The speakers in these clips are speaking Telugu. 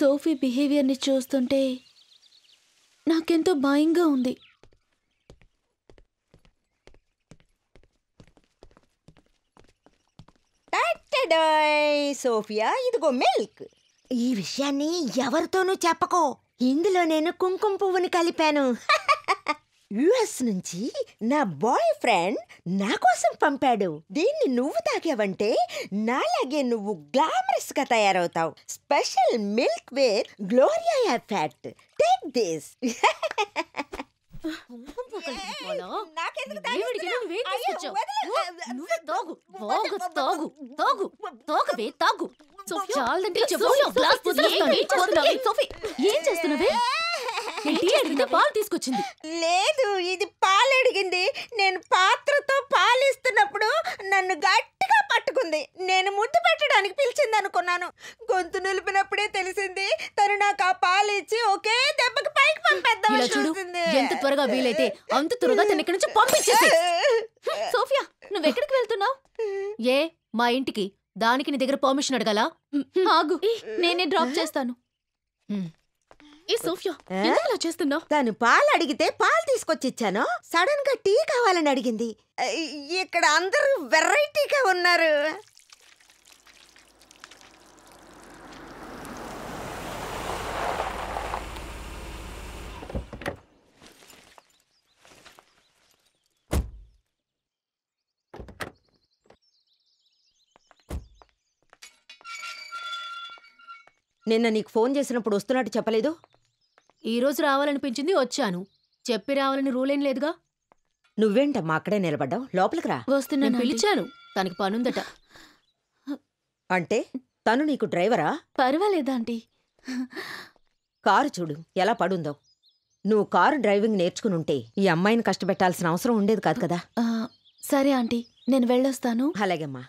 సోఫీ బిహేవియర్ని చూస్తుంటే నాకెంతో భయంగా ఉంది. సోఫియా, ఇదిగో మిల్క్. ఈ విషయాన్ని ఎవరితోనూ చెప్పకో. ఇందులో నేను కుంకుమ పువ్వుని కలిపాను. యుఎస్ నుంచి నా బాయ్ ఫ్రెండ్ నా కోసం పంపాడు. దీన్ని నువ్వు తాగావంటే నాలాగే నువ్వు గ్లామరస్ గా తయారవుతావు. Special milk wear Gloria effect. Take this. ఏం చేస్తున్నావే? పాలు తీసుకొచ్చింది. లేదు, ఇది పాలు అడిగింది. నేను పాత్రతో పాలిస్తున్నప్పుడు నన్ను గట్టిగా పట్టుకుంది. నేను ముద్దు పెట్టడానికి పిలిచింది అనుకున్నాను. గొంతు నిలిపినప్పుడే తెలిసింది తను నాకు ఆ పాలు ఇచ్చి ఒకే దెబ్బకి పైకి పంపేద్దాం. ఎంత త్వరగా వీలైతే అంత త్వరగా తన ఇక్కడి నుంచి పంపించేసి. సోఫియా, నువ్వెక్కడికి వెళ్తున్నావు? ఏ మా ఇంటికి? దానికి నీ దగ్గర పర్మిషన్ అడగాలా? ఆగు, నేనే డ్రాప్ చేస్తాను. సోఫియా, ఎందుకు చేస్తున్నావు? తను పాలు అడిగితే పాలు తీసుకొచ్చి ఇచ్చాను. సడన్ గా టీ కావాలని అడిగింది. ఇక్కడ అందరూ వెరైటీగా ఉన్నారు. నిన్న నీకు ఫోన్ చేసినప్పుడు వస్తున్నట్టు చెప్పలేదు? ఈ రోజు రావాలనిపించింది, వచ్చాను. చెప్పి రావాలని రూల్ ఏం లేదుగా. నువ్వేంటమ్మా అక్కడే నిలబడ్డావు? లోపలికి రా. వస్తున్నాను. పిలిచాను, తనకి పనుందట. అంటే తను నీకు డ్రైవరా? పర్వాలేదా ఆంటీ? కారు చూడు ఎలా పడుందో. నువ్వు కారు డ్రైవింగ్ నేర్చుకునుంటే ఈ అమ్మాయిని కష్టపెట్టాల్సిన అవసరం ఉండేది కాదు కదా. సరే ఆంటీ, నేను వెళ్ళొస్తాను. అలాగేమ్మా.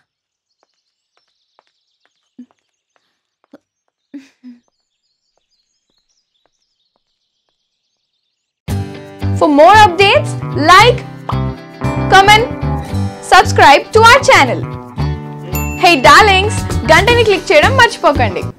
For more updates, like, comment, subscribe to our channel. Hey darlings, గంటని click చేయడం మర్చిపోకండి.